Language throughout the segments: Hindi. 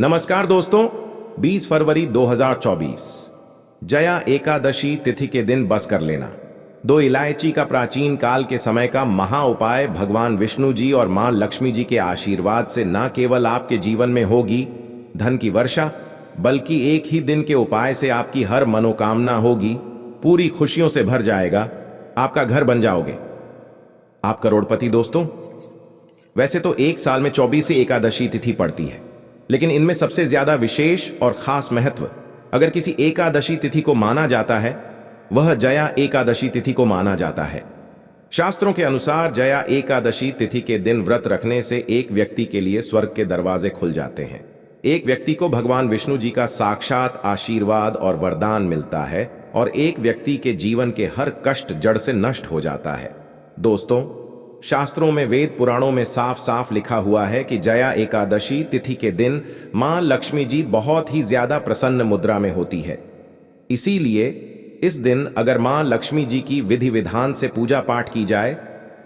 नमस्कार दोस्तों, 20 फरवरी 2024 जया एकादशी तिथि के दिन बस कर लेना। दो इलायची का प्राचीन काल के समय का महा उपाय भगवान विष्णु जी और मां लक्ष्मी जी के आशीर्वाद से न केवल आपके जीवन में होगी धन की वर्षा, बल्कि एक ही दिन के उपाय से आपकी हर मनोकामना होगी, पूरी खुशियों से भर जाएगा, आपका घर बन जाओगे, आप करोड़पति। दोस्तों, वैसे तो एक साल में 24 एकादशी तिथि पड़ती है, लेकिन इनमें सबसे ज्यादा विशेष और खास महत्व अगर किसी एकादशी तिथि को माना जाता है, वह जया एकादशी तिथि को माना जाता है। शास्त्रों के अनुसार जया एकादशी तिथि के दिन व्रत रखने से एक व्यक्ति के लिए स्वर्ग के दरवाजे खुल जाते हैं। एक व्यक्ति को भगवान विष्णु जी का साक्षात आशीर्वाद और वरदान मिलता है और एक व्यक्ति के जीवन के हर कष्ट जड़ से नष्ट हो जाता है। दोस्तों, शास्त्रों में, वेद पुराणों में साफ साफ लिखा हुआ है कि जया एकादशी तिथि के दिन मां लक्ष्मी जी बहुत ही ज्यादा प्रसन्न मुद्रा में होती है। इसीलिए इस दिन अगर मां लक्ष्मी जी की विधि विधान से पूजा पाठ की जाए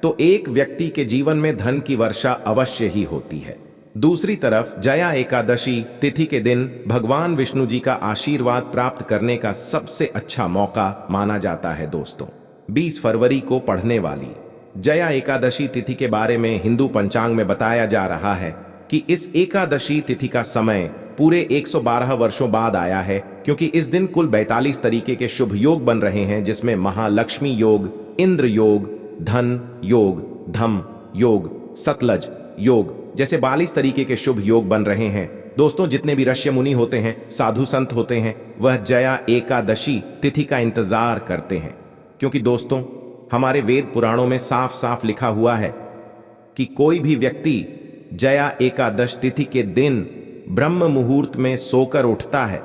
तो एक व्यक्ति के जीवन में धन की वर्षा अवश्य ही होती है। दूसरी तरफ जया एकादशी तिथि के दिन भगवान विष्णु जी का आशीर्वाद प्राप्त करने का सबसे अच्छा मौका माना जाता है। दोस्तों, 20 फरवरी को पढ़ने वाली जया एकादशी तिथि के बारे में हिंदू पंचांग में बताया जा रहा है कि इस एकादशी तिथि का समय पूरे 112 वर्षों बाद आया है, क्योंकि इस दिन कुल 42 तरीके के शुभ योग बन रहे हैं, जिसमें महालक्ष्मी योग, इंद्र योग, धन योग, धम योग, सतलज योग जैसे 42 तरीके के शुभ योग बन रहे हैं। दोस्तों, जितने भी ऋषि मुनि होते हैं, साधु संत होते हैं, वह जया एकादशी तिथि का इंतजार करते हैं, क्योंकि दोस्तों हमारे वेद पुराणों में साफ साफ लिखा हुआ है कि कोई भी व्यक्ति जया एकादश तिथि के दिन ब्रह्म मुहूर्त में सोकर उठता है,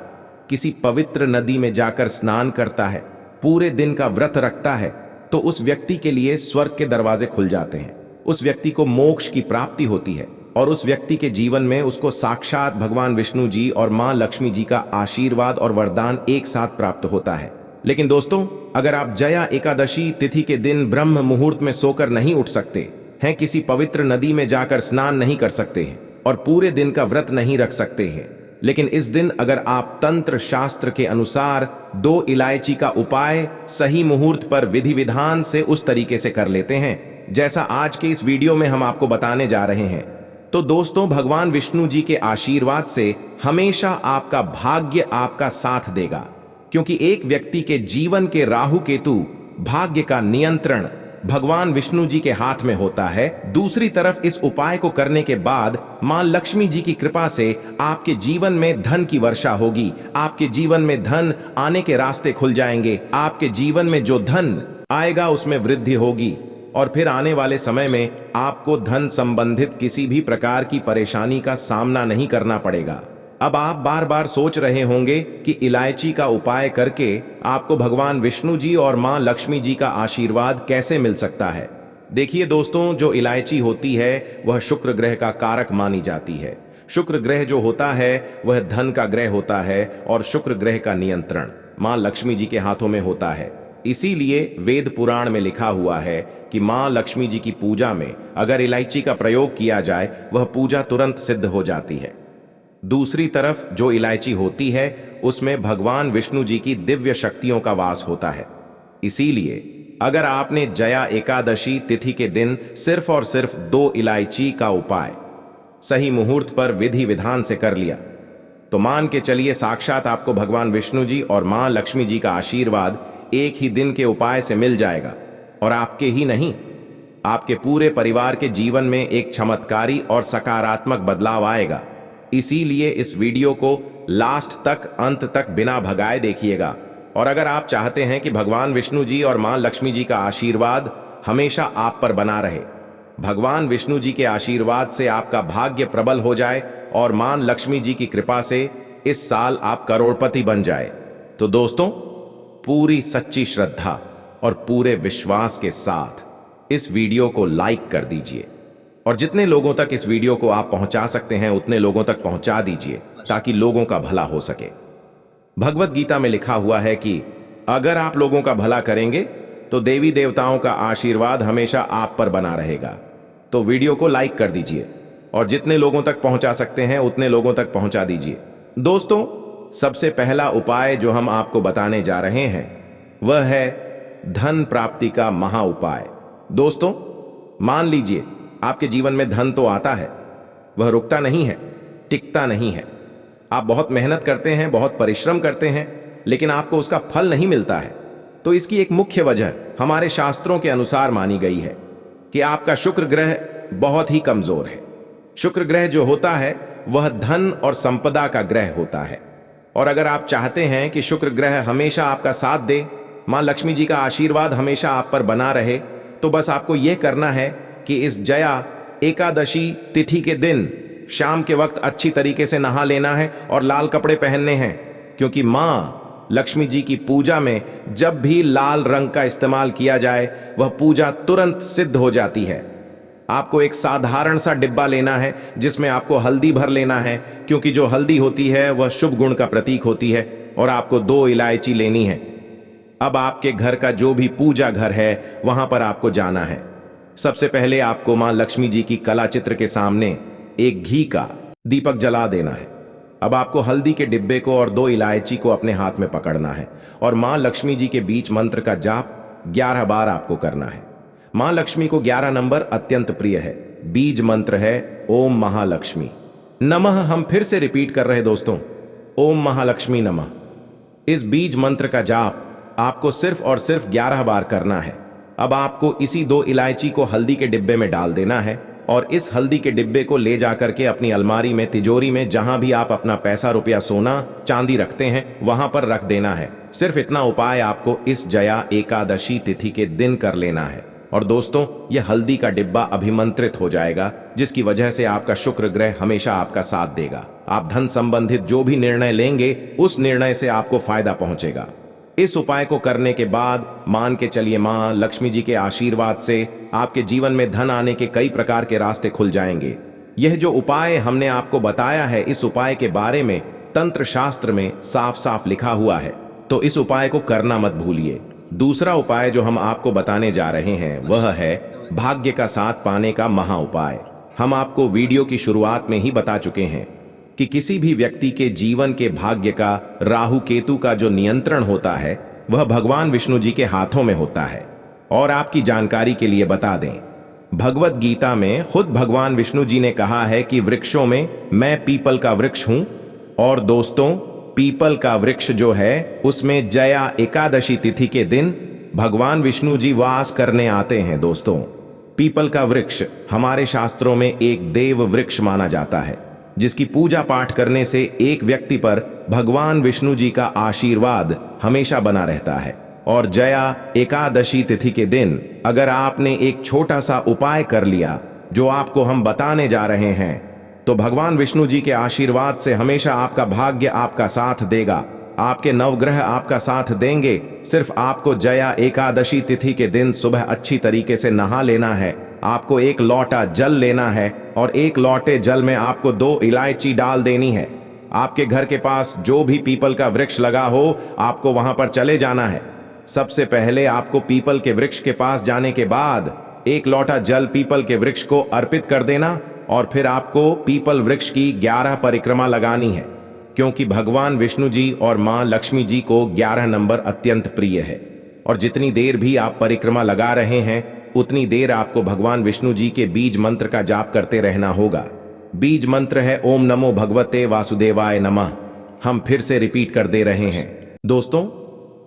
किसी पवित्र नदी में जाकर स्नान करता है, पूरे दिन का व्रत रखता है, तो उस व्यक्ति के लिए स्वर्ग के दरवाजे खुल जाते हैं, उस व्यक्ति को मोक्ष की प्राप्ति होती है और उस व्यक्ति के जीवन में उसको साक्षात भगवान विष्णु जी और मां लक्ष्मी जी का आशीर्वाद और वरदान एक साथ प्राप्त होता है। लेकिन दोस्तों, अगर आप जया एकादशी तिथि के दिन ब्रह्म मुहूर्त में सोकर नहीं उठ सकते हैं, किसी पवित्र नदी में जाकर स्नान नहीं कर सकते हैं और पूरे दिन का व्रत नहीं रख सकते हैं, लेकिन इस दिन अगर आप तंत्र शास्त्र के अनुसार 2 इलायची का उपाय सही मुहूर्त पर विधि विधान से उस तरीके से कर लेते हैं जैसा आज के इस वीडियो में हम आपको बताने जा रहे हैं, तो दोस्तों भगवान विष्णु जी के आशीर्वाद से हमेशा आपका भाग्य आपका साथ देगा, क्योंकि एक व्यक्ति के जीवन के राहु केतु भाग्य का नियंत्रण भगवान विष्णु जी के हाथ में होता है। दूसरी तरफ इस उपाय को करने के बाद मां लक्ष्मी जी की कृपा से आपके जीवन में धन की वर्षा होगी, आपके जीवन में धन आने के रास्ते खुल जाएंगे, आपके जीवन में जो धन आएगा उसमें वृद्धि होगी और फिर आने वाले समय में आपको धन संबंधित किसी भी प्रकार की परेशानी का सामना नहीं करना पड़ेगा। अब आप बार बार सोच रहे होंगे कि इलायची का उपाय करके आपको भगवान विष्णु जी और मां लक्ष्मी जी का आशीर्वाद कैसे मिल सकता है। देखिए दोस्तों, जो इलायची होती है वह शुक्र ग्रह का कारक मानी जाती है। शुक्र ग्रह जो होता है वह धन का ग्रह होता है और शुक्र ग्रह का नियंत्रण मां लक्ष्मी जी के हाथों में होता है। इसीलिए वेद पुराण में लिखा हुआ है कि मां लक्ष्मी जी की पूजा में अगर इलायची का प्रयोग किया जाए वह पूजा तुरंत सिद्ध हो जाती है। दूसरी तरफ जो इलायची होती है उसमें भगवान विष्णु जी की दिव्य शक्तियों का वास होता है। इसीलिए अगर आपने जया एकादशी तिथि के दिन सिर्फ और सिर्फ 2 इलायची का उपाय सही मुहूर्त पर विधि विधान से कर लिया, तो मान के चलिए साक्षात आपको भगवान विष्णु जी और मां लक्ष्मी जी का आशीर्वाद एक ही दिन के उपाय से मिल जाएगा और आपके ही नहीं, आपके पूरे परिवार के जीवन में एक चमत्कारी और सकारात्मक बदलाव आएगा। इसीलिए इस वीडियो को लास्ट तक, अंत तक बिना भगाए देखिएगा। और अगर आप चाहते हैं कि भगवान विष्णु जी और मां लक्ष्मी जी का आशीर्वाद हमेशा आप पर बना रहे, भगवान विष्णु जी के आशीर्वाद से आपका भाग्य प्रबल हो जाए और मां लक्ष्मी जी की कृपा से इस साल आप करोड़पति बन जाए, तो दोस्तों पूरी सच्ची श्रद्धा और पूरे विश्वास के साथ इस वीडियो को लाइक कर दीजिए और जितने लोगों तक इस वीडियो को आप पहुंचा सकते हैं उतने लोगों तक पहुंचा दीजिए, ताकि लोगों का भला हो सके। भगवत गीता में लिखा हुआ है कि अगर आप लोगों का भला करेंगे तो देवी देवताओं का आशीर्वाद हमेशा आप पर बना रहेगा। तो वीडियो को लाइक कर दीजिए और जितने लोगों तक पहुंचा सकते हैं उतने लोगों तक पहुंचा दीजिए। दोस्तों, सबसे पहला उपाय जो हम आपको बताने जा रहे हैं वह है धन प्राप्ति का महा उपाय। दोस्तों, मान लीजिए आपके जीवन में धन तो आता है, वह रुकता नहीं है, टिकता नहीं है। आप बहुत मेहनत करते हैं, बहुत परिश्रम करते हैं, लेकिन आपको उसका फल नहीं मिलता है। तो इसकी एक मुख्य वजह हमारे शास्त्रों के अनुसार मानी गई है कि आपका शुक्र ग्रह बहुत ही कमजोर है। शुक्र ग्रह जो होता है वह धन और संपदा का ग्रह होता है। और अगर आप चाहते हैं कि शुक्र ग्रह हमेशा आपका साथ दे, मां लक्ष्मी जी का आशीर्वाद हमेशा आप पर बना रहे, तो बस आपको यह करना है कि इस जया एकादशी तिथि के दिन शाम के वक्त अच्छी तरीके से नहा लेना है और लाल कपड़े पहनने हैं, क्योंकि मां लक्ष्मी जी की पूजा में जब भी लाल रंग का इस्तेमाल किया जाए वह पूजा तुरंत सिद्ध हो जाती है। आपको एक साधारण सा डिब्बा लेना है जिसमें आपको हल्दी भर लेना है, क्योंकि जो हल्दी होती है वह शुभ गुण का प्रतीक होती है, और आपको 2 इलायची लेनी है। अब आपके घर का जो भी पूजा घर है वहां पर आपको जाना है। सबसे पहले आपको मां लक्ष्मी जी की कला चित्र के सामने एक घी का दीपक जला देना है। अब आपको हल्दी के डिब्बे को और 2 इलायची को अपने हाथ में पकड़ना है और मां लक्ष्मी जी के बीच मंत्र का जाप 11 बार आपको करना है। मां लक्ष्मी को 11 नंबर अत्यंत प्रिय है। बीज मंत्र है ओम महालक्ष्मी नमः। हम फिर से रिपीट कर रहे दोस्तों, ओम महालक्ष्मी नमः। इस बीज मंत्र का जाप आपको सिर्फ और सिर्फ 11 बार करना है। अब आपको इसी 2 इलायची को हल्दी के डिब्बे में डाल देना है और इस हल्दी के डिब्बे को ले जाकर के अपनी अलमारी में, तिजोरी में, जहां भी आप अपना पैसा, रुपया, सोना, चांदी रखते हैं वहां पर रख देना है। सिर्फ इतना उपाय आपको इस जया एकादशी तिथि के दिन कर लेना है। और दोस्तों, यह हल्दी का डिब्बा अभिमंत्रित हो जाएगा, जिसकी वजह से आपका शुक्र ग्रह हमेशा आपका साथ देगा। आप धन संबंधित जो भी निर्णय लेंगे उस निर्णय से आपको फायदा पहुंचेगा। इस उपाय को करने के बाद मान के चलिए मां लक्ष्मी जी के आशीर्वाद से आपके जीवन में धन आने के कई प्रकार के रास्ते खुल जाएंगे। यह जो उपाय हमने आपको बताया है, इस उपाय के बारे में तंत्र शास्त्र में साफ साफ लिखा हुआ है, तो इस उपाय को करना मत भूलिए। दूसरा उपाय जो हम आपको बताने जा रहे हैं वह है भाग्य का साथ पाने का महा उपाय। हम आपको वीडियो की शुरुआत में ही बता चुके हैं कि किसी भी व्यक्ति के जीवन के भाग्य का राहु केतु का जो नियंत्रण होता है वह भगवान विष्णु जी के हाथों में होता है। और आपकी जानकारी के लिए बता दें, भगवत गीता में खुद भगवान विष्णु जी ने कहा है कि वृक्षों में मैं पीपल का वृक्ष हूं। और दोस्तों, पीपल का वृक्ष जो है उसमें जया एकादशी तिथि के दिन भगवान विष्णु जी वास करने आते हैं। दोस्तों, पीपल का वृक्ष हमारे शास्त्रों में एक देव वृक्ष माना जाता है, जिसकी पूजा पाठ करने से एक व्यक्ति पर भगवान विष्णु जी का आशीर्वाद हमेशा बना रहता है। और जया एकादशी तिथि के दिन अगर आपने एक छोटा सा उपाय कर लिया जो आपको हम बताने जा रहे हैं, तो भगवान विष्णु जी के आशीर्वाद से हमेशा आपका भाग्य आपका साथ देगा, आपके नवग्रह आपका साथ देंगे। सिर्फ आपको जया एकादशी तिथि के दिन सुबह अच्छी तरीके से नहा लेना है। आपको 1 लोटा जल लेना है और 1 लोटे जल में आपको 2 इलायची डाल देनी है। आपके घर के पास जो भी पीपल का वृक्ष लगा हो, आपको वहां पर चले जाना है। सबसे पहले आपको पीपल के वृक्ष के पास जाने के बाद 1 लोटा जल पीपल के वृक्ष को अर्पित कर देना और फिर आपको पीपल वृक्ष की 11 परिक्रमा लगानी है, क्योंकि भगवान विष्णु जी और मां लक्ष्मी जी को 11 नंबर अत्यंत प्रिय है। और जितनी देर भी आप परिक्रमा लगा रहे हैं उतनी देर आपको भगवान विष्णु जी के बीज मंत्र का जाप करते रहना होगा। बीज मंत्र है ओम नमो भगवते वासुदेवाय नमः। हम फिर से रिपीट कर दे रहे हैं दोस्तों,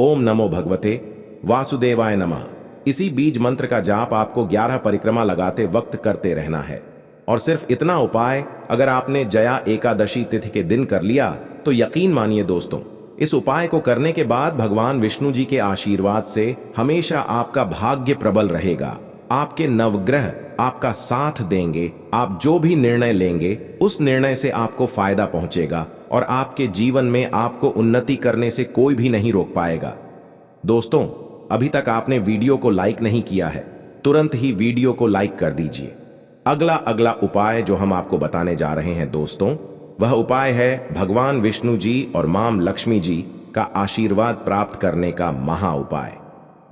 ओम नमो भगवते वासुदेवाय नमः। इसी बीज मंत्र का जाप आपको 11 परिक्रमा लगाते वक्त करते रहना है। और सिर्फ इतना उपाय अगर आपने जया एकादशी तिथि के दिन कर लिया तो यकीन मानिए दोस्तों, इस उपाय को करने के बाद भगवान विष्णु जी के आशीर्वाद से हमेशा आपका भाग्य प्रबल रहेगा। आपके नवग्रह आपका साथ देंगे। आप जो भी निर्णय लेंगे उस निर्णय से आपको फायदा पहुंचेगा और आपके जीवन में आपको उन्नति करने से कोई भी नहीं रोक पाएगा। दोस्तों, अभी तक आपने वीडियो को लाइक नहीं किया है, तुरंत ही वीडियो को लाइक कर दीजिए। अगला उपाय जो हम आपको बताने जा रहे हैं दोस्तों, वह उपाय है भगवान विष्णु जी और मां लक्ष्मी जी का आशीर्वाद प्राप्त करने का महा उपाय।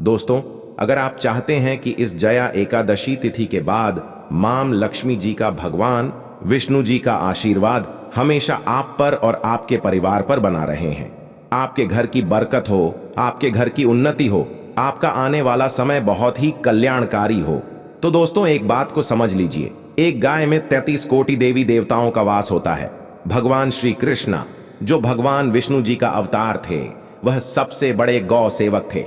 दोस्तों, अगर आप चाहते हैं कि इस जया एकादशी तिथि के बाद मां लक्ष्मी जी का भगवान विष्णु जी का आशीर्वाद हमेशा आप पर और आपके परिवार पर बना रहे हैं। आपके घर की बरकत हो, आपके घर की उन्नति हो, आपका आने वाला समय बहुत ही कल्याणकारी हो। तो दोस्तों, एक बात को समझ लीजिए, एक गाय में 33 कोटि देवी देवताओं का वास होता है। भगवान श्री कृष्ण, जो भगवान विष्णु जी का अवतार थे, वह सबसे बड़े गौ सेवक थे।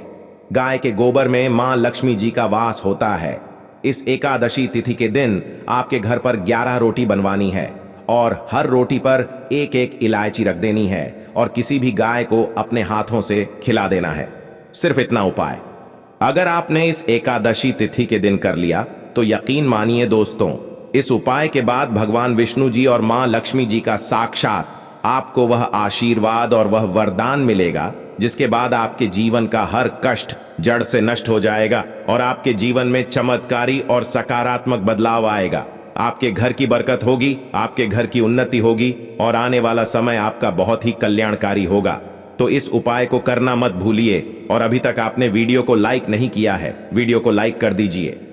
गाय के गोबर में मां लक्ष्मी जी का वास होता है। इस एकादशी तिथि के दिन आपके घर पर 11 रोटी बनवानी है और हर रोटी पर एक एक इलायची रख देनी है और किसी भी गाय को अपने हाथों से खिला देना है। सिर्फ इतना उपाय अगर आपने इस एकादशी तिथि के दिन कर लिया तो यकीन मानिए दोस्तों, इस उपाय के बाद भगवान विष्णु जी और मां लक्ष्मी जी का साक्षात आपको वह आशीर्वाद और वह वरदान मिलेगा जिसके बाद आपके जीवन का हर कष्ट जड़ से नष्ट हो जाएगा और आपके जीवन में चमत्कारी और सकारात्मक बदलाव आएगा। आपके घर की बरकत होगी, आपके घर की उन्नति होगी और आने वाला समय आपका बहुत ही कल्याणकारी होगा। तो इस उपाय को करना मत भूलिए और अभी तक आपने वीडियो को लाइक नहीं किया है, वीडियो को लाइक कर दीजिए।